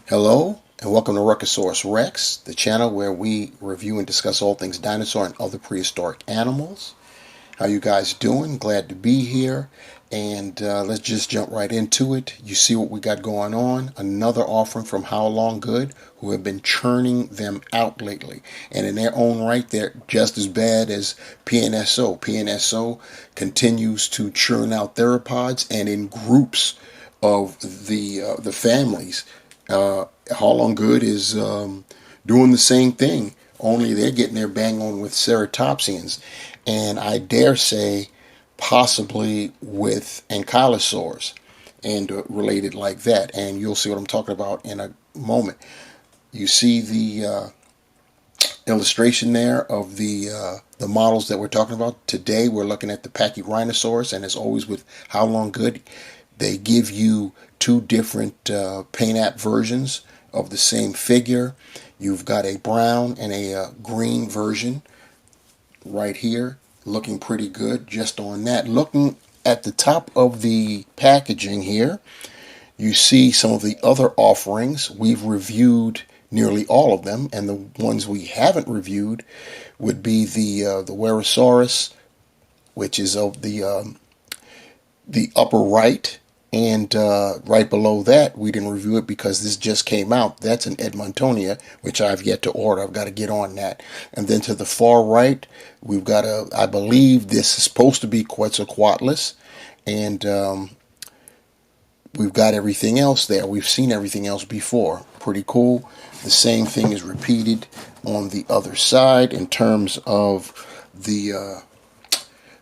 Hello, and welcome to Ruckosaurus Rex, the channel where we review and discuss all things dinosaur and other prehistoric animals. How you guys doing? Glad to be here, and let's just jump right into it. You see what we got going on. Another offering from Haolonggood, who have been churning them out lately. And in their own right, they're just as bad as PNSO. PNSO continues to churn out theropods, and in groups of the families. Haolonggood is doing the same thing, only they're getting their bang on with ceratopsians, and I dare say possibly with ankylosaurs and related like that. And you'll see what I'm talking about in a moment. You see the illustration there of the models that we're talking about. Today we're looking at the Pachyrhinosaurus, and as always with Haolonggood, they give you two different paint app versions of the same figure. You've got a brown and a green version right here, looking pretty good just on that. Looking at the top of the packaging here, you see some of the other offerings. We've reviewed nearly all of them, and the ones we haven't reviewed would be the Werosaurus, which is of the upper right. And right below that, we didn't review it because this just came out. That's an Edmontonia, which I've yet to order. I've got to get on that. And then to the far right, we've got I believe this is supposed to be Quetzalcoatlus. And we've got everything else there. We've seen everything else before. Pretty cool. The same thing is repeated on the other side in terms of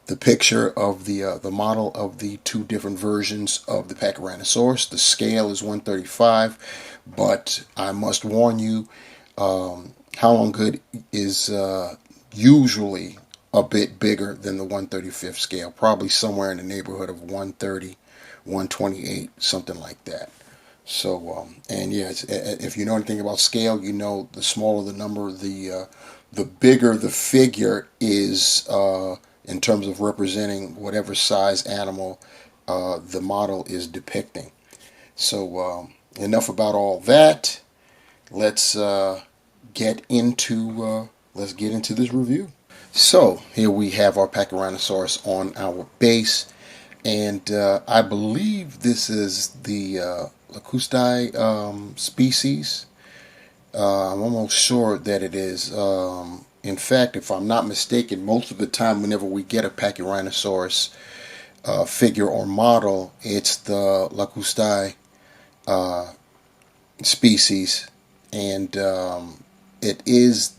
the picture of the model of the two different versions of the Pachyrhinosaurus. The scale is 135, but I must warn you, Haolonggood is usually a bit bigger than the 135th scale, probably somewhere in the neighborhood of 130, 128, something like that. So, and yeah, if you know anything about scale, you know the smaller the number, the bigger the figure is in terms of representing whatever size animal the model is depicting. So enough about all that. Let's get into this review. So here we have our Pachyrhinosaurus on our base, and I believe this is the Lacustae species. I'm almost sure that it is. In fact, if I'm not mistaken, most of the time whenever we get a Pachyrhinosaurus figure or model, it's the Lacustae species, and it is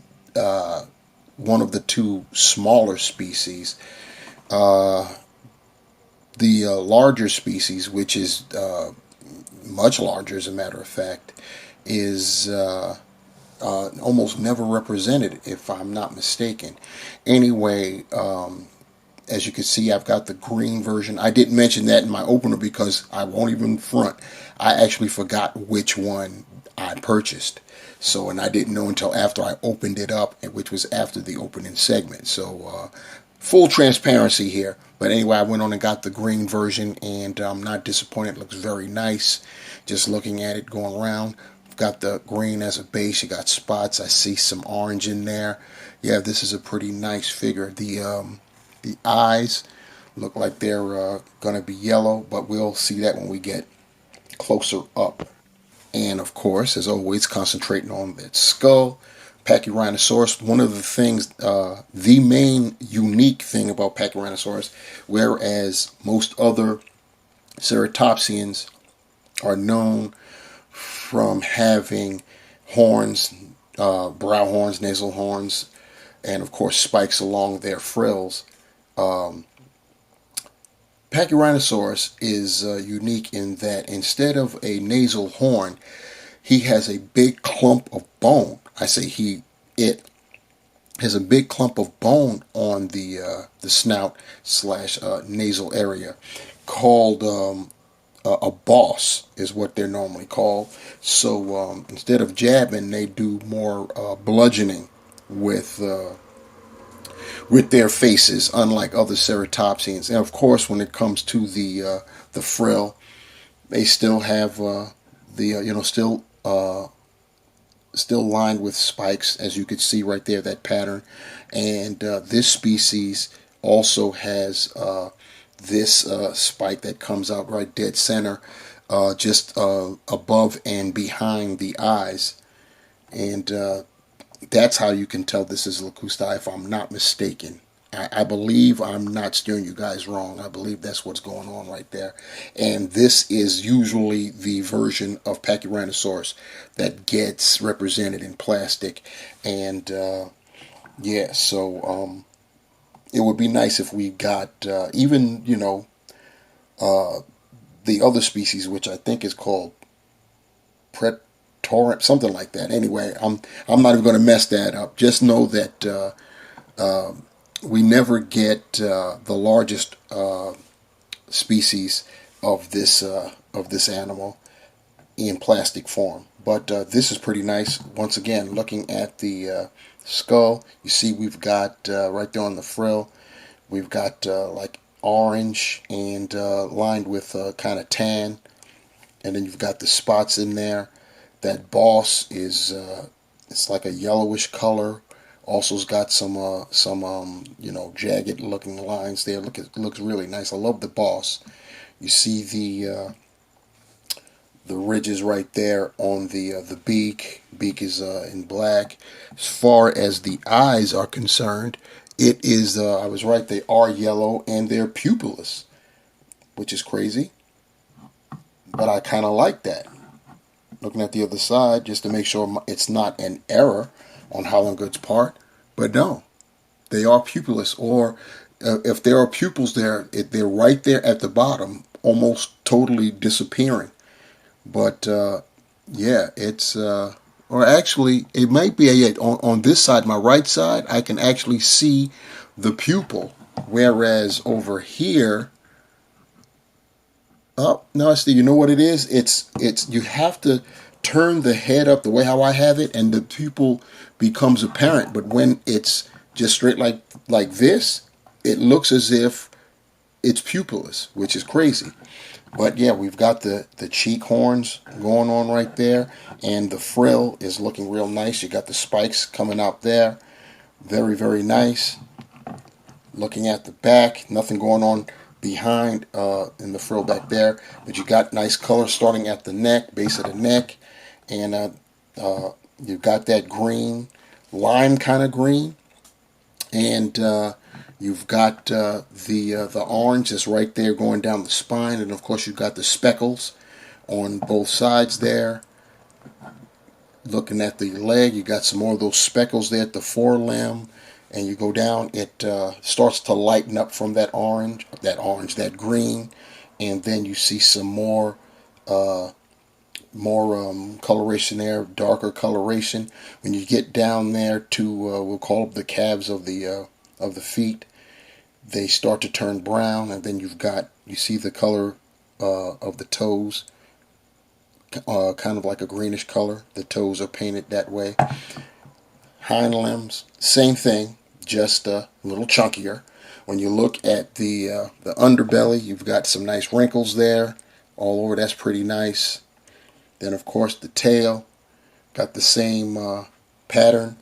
one of the two smaller species. The larger species, which is much larger as a matter of fact, is almost never represented, if I'm not mistaken. Anyway, as you can see, I've got the green version. I didn't mention that in my opener because I won't even front. I actually forgot which one I purchased. So, and I didn't know until after I opened it up, which was after the opening segment. So, full transparency here. But anyway, I went on and got the green version, and I'm not disappointed. It looks very nice. Just looking at it going around. Got the green as a base. You got spots. I see some orange in there. Yeah, this is a pretty nice figure. The eyes look like they're going to be yellow, but we'll see that when we get closer up. And of course, as always, concentrating on that skull. Pachyrhinosaurus, one of the things, the main unique thing about Pachyrhinosaurus, whereas most other ceratopsians are known from having horns, brow horns, nasal horns, and of course spikes along their frills. Pachyrhinosaurus is unique in that instead of a nasal horn, he has a big clump of bone. I say it has a big clump of bone on the snout slash nasal area called a boss is what they're normally called. So instead of jabbing, they do more bludgeoning with their faces, unlike other ceratopsians. And of course, when it comes to the frill, they still have still still lined with spikes, as you could see right there, that pattern. And this species also has this spike that comes out right dead center, just above and behind the eyes. And that's how you can tell this is Locusti, if I'm not mistaken. I believe I'm not steering you guys wrong. I believe that's what's going on right there. And this is usually the version of Pachyrhinosaurus that gets represented in plastic. And yeah, so it would be nice if we got even, the other species, which I think is called Pretorant, something like that. Anyway, I'm not even going to mess that up. Just know that we never get the largest species of this animal in plastic form. But this is pretty nice. Once again, looking at the skull, you see we've got right there on the frill, we've got like orange and lined with kind of tan, and then you've got the spots in there. That boss is it's like a yellowish color. Also's got some jagged looking lines there. It looks really nice. I love the boss. You see the ridges right there on the beak. Beak is in black. As far as the eyes are concerned, it is I was right. They are yellow and they're pupilless, which is crazy. But I kind of like that. Looking at the other side just to make sure it's not an error on Haolonggood's part, but no, they are pupilless, or if there are pupils there, they're right there at the bottom, almost totally disappearing. But yeah, it's or actually it might be on this side, my right side, I can actually see the pupil, whereas over here, oh no, see, you know what it is? It's you have to turn the head up the way how I have it, and the pupil becomes apparent. But when it's just straight like this, it looks as if it's pupilless, which is crazy. But yeah, we've got the cheek horns going on right there, and the frill is looking real nice. You got the spikes coming out there, very, very nice. Looking at the back, nothing going on behind in the frill back there, but you got nice color starting at the neck, base of the neck, and you've got that green, lime kind of green, and you've got the orange that's right there going down the spine, and of course you've got the speckles on both sides there. Looking at the leg, you got some more of those speckles there at the forelimb, and you go down, it starts to lighten up from that green, and then you see some more coloration there, darker coloration. When you get down there to we'll call it the calves of the feet, they start to turn brown, and then you see the color of the toes, kind of like a greenish color. The toes are painted that way. Hind limbs, same thing, just a little chunkier. When you look at the underbelly, you've got some nice wrinkles there all over. That's pretty nice. Then of course the tail, got the same pattern.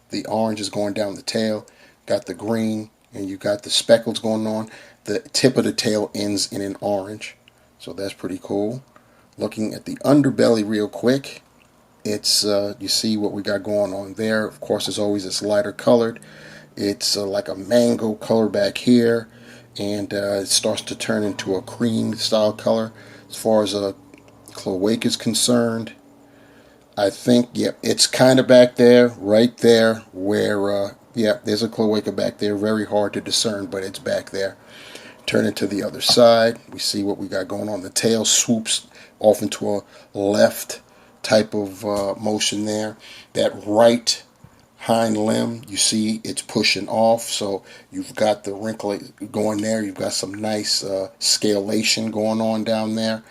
The orange is going down the tail. Got the green, and you got the speckles going on. The tip of the tail ends in an orange, so that's pretty cool. Looking at the underbelly real quick, it's you see what we got going on there. Of course, as always, it's lighter colored. It's like a mango color back here, and it starts to turn into a cream style color. As far as a cloaca is concerned, I think, yep, it's kind of back there, right there, where, yeah, there's a cloaca back there. Very hard to discern, but it's back there. Turn it to the other side. We see what we got going on. The tail swoops off into a left type of motion there. That right hind limb, you see it's pushing off, so you've got the wrinkle going there. You've got some nice scalation going on down there.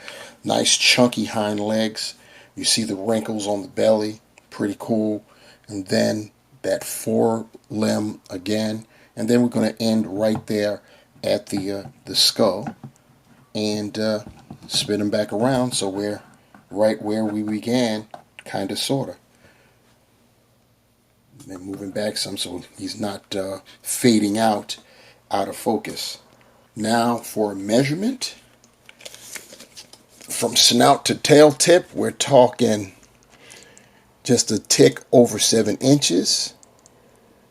Nice chunky hind legs. You see the wrinkles on the belly, pretty cool. And then that forelimb again, and then we're going to end right there at the skull, and spin them back around, so we're right where we began, kind of, sort of. And moving back some so he's not fading out of focus. Now for measurement. From snout to tail tip, we're talking just a tick over 7 inches.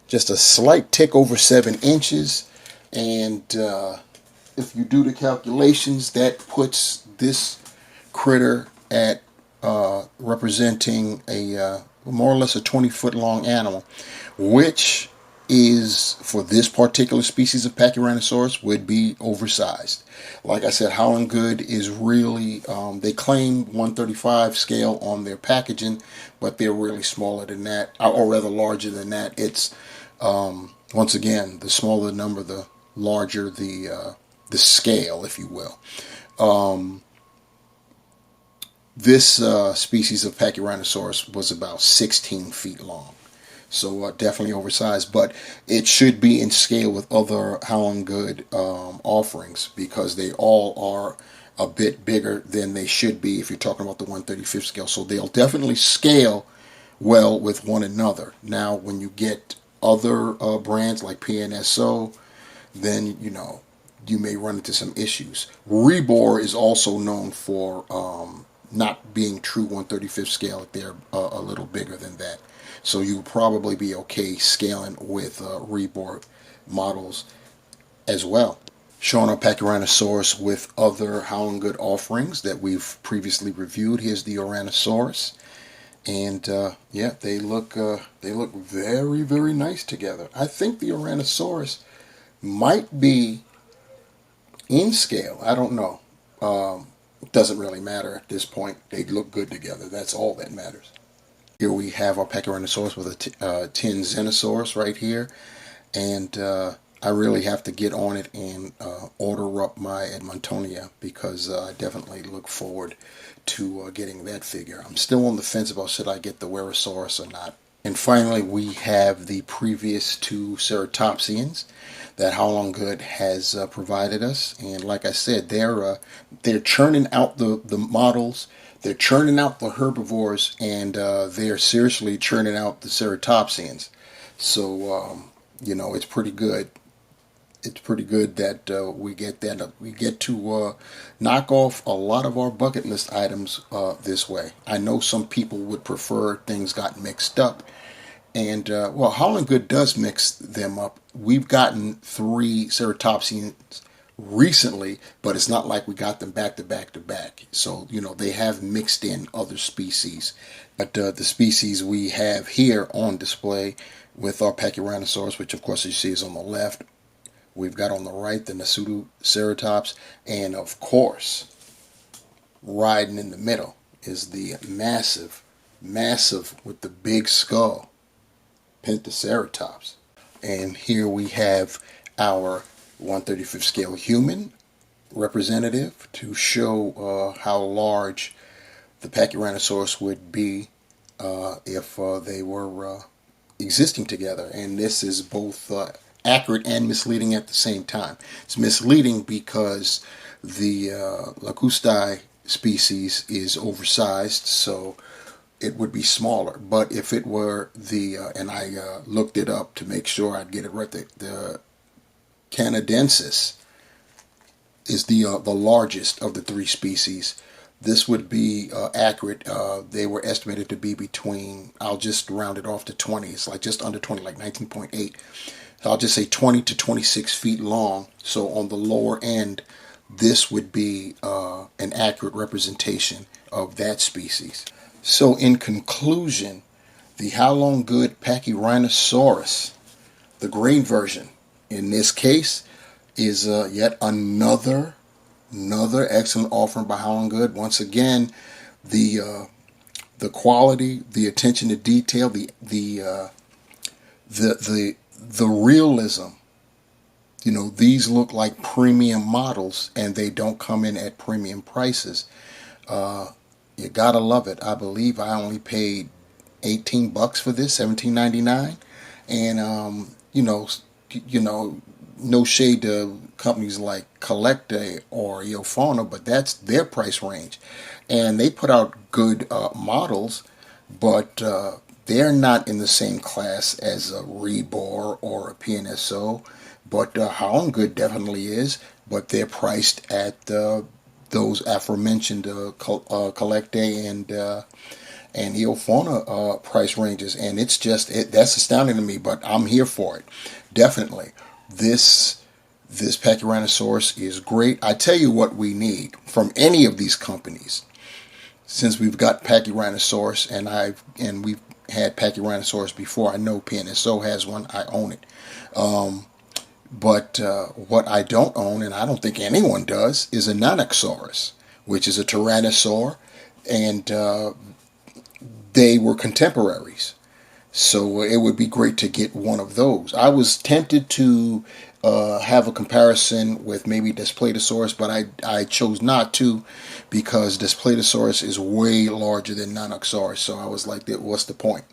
Just a slight tick over 7 inches. And if you do the calculations, that puts this critter at representing a more or less a 20-foot long animal, which is, for this particular species of Pachyrhinosaurus, would be oversized. Like I said, Haolonggood is really, they claim 135 scale on their packaging, but they're really smaller than that, or rather larger than that. It's, once again, the smaller the number, the larger the scale, if you will. This species of Pachyrhinosaurus was about 16 feet long. So definitely oversized, but it should be in scale with other Haolonggood offerings, because they all are a bit bigger than they should be if you're talking about the 135th scale. So they'll definitely scale well with one another. Now, when you get other brands like PNSO, then, you may run into some issues. Rebor is also known for not being true 135th scale. They're a little bigger than that. So you'll probably be okay scaling with Rebor models as well. Showing our Pachyrhinosaurus with other Haolonggood offerings that we've previously reviewed. Here's the Ouranosaurus. And yeah, they look very, very nice together. I think the Ouranosaurus might be in scale. I don't know. It doesn't really matter at this point. They look good together. That's all that matters. Here we have our Pachyrhinosaurus with a tin Xenosaurus right here. And I really have to get on it and order up my Edmontonia, because I definitely look forward to getting that figure. I'm still on the fence about should I get the Werosaurus or not. And finally, we have the previous two Ceratopsians that Haolonggood has provided us. And like I said, they're churning out the models. They're churning out the herbivores, and they're seriously churning out the Ceratopsians. So, it's pretty good. It's pretty good that we get that. We get to knock off a lot of our bucket list items this way. I know some people would prefer things got mixed up. And, well, Haolonggood does mix them up. We've gotten 3 Ceratopsians recently, but it's not like we got them back to back to back. So, they have mixed in other species. But the species we have here on display with our Pachyrhinosaurus, which of course as you see is on the left, we've got on the right the Nasutoceratops, and of course, riding in the middle is the massive with the big skull, Pentaceratops. And here we have our 135th scale human representative to show how large the Pachyrhinosaurus would be if they were existing together. And this is both accurate and misleading at the same time. It's misleading because the Lacustae species is oversized, so it would be smaller. But if it were the, and I looked it up to make sure I'd get it right, the Canadensis is the largest of the 3 species. This would be accurate. They were estimated to be between, I'll just round it off to 20. It's like just under 20, like 19.8. I'll just say 20 to 26 feet long. So on the lower end, this would be an accurate representation of that species. So in conclusion, the Haolonggood Pachyrhinosaurus, the grain version, in this case, is yet another excellent offering by Haolonggood. Once again, the quality, the attention to detail, the realism. These look like premium models, and they don't come in at premium prices. You gotta love it. I believe I only paid $18 for this, $17.99, and no shade to companies like Collecta or Eofauna, but that's their price range, and they put out good models but they're not in the same class as a Rebor or a PNSO. But Haolonggood definitely is. But they're priced at those aforementioned Collectae and Eofauna price ranges, and it's just that's astounding to me. But I'm here for it, definitely. This Pachyrhinosaurus is great. I tell you what we need from any of these companies, since we've got Pachyrhinosaurus and we've had Pachyrhinosaurus before. I know PNSO has one. I own it. But what I don't own, and I don't think anyone does, is a Nanoxaurus, which is a Tyrannosaur, and they were contemporaries. So it would be great to get one of those. I was tempted to have a comparison with maybe Daspletosaurus, but I chose not to because Daspletosaurus is way larger than Nanoxaurus. So I was like, what's the point?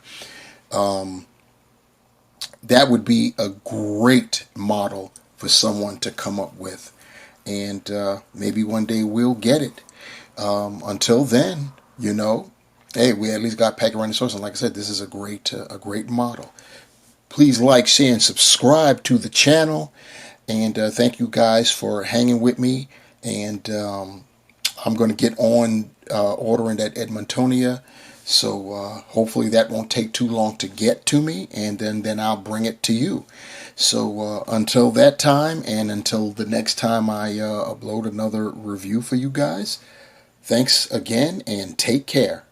That would be a great model for someone to come up with. And maybe one day we'll get it. Until then, hey, we at least got Pachyrhinosaurus, and like I said, this is a great model. Please like, share, and subscribe to the channel. And thank you guys for hanging with me. And I'm going to get on ordering that Edmontonia. So hopefully that won't take too long to get to me, and then I'll bring it to you. So until that time, and until the next time I upload another review for you guys, thanks again, and take care.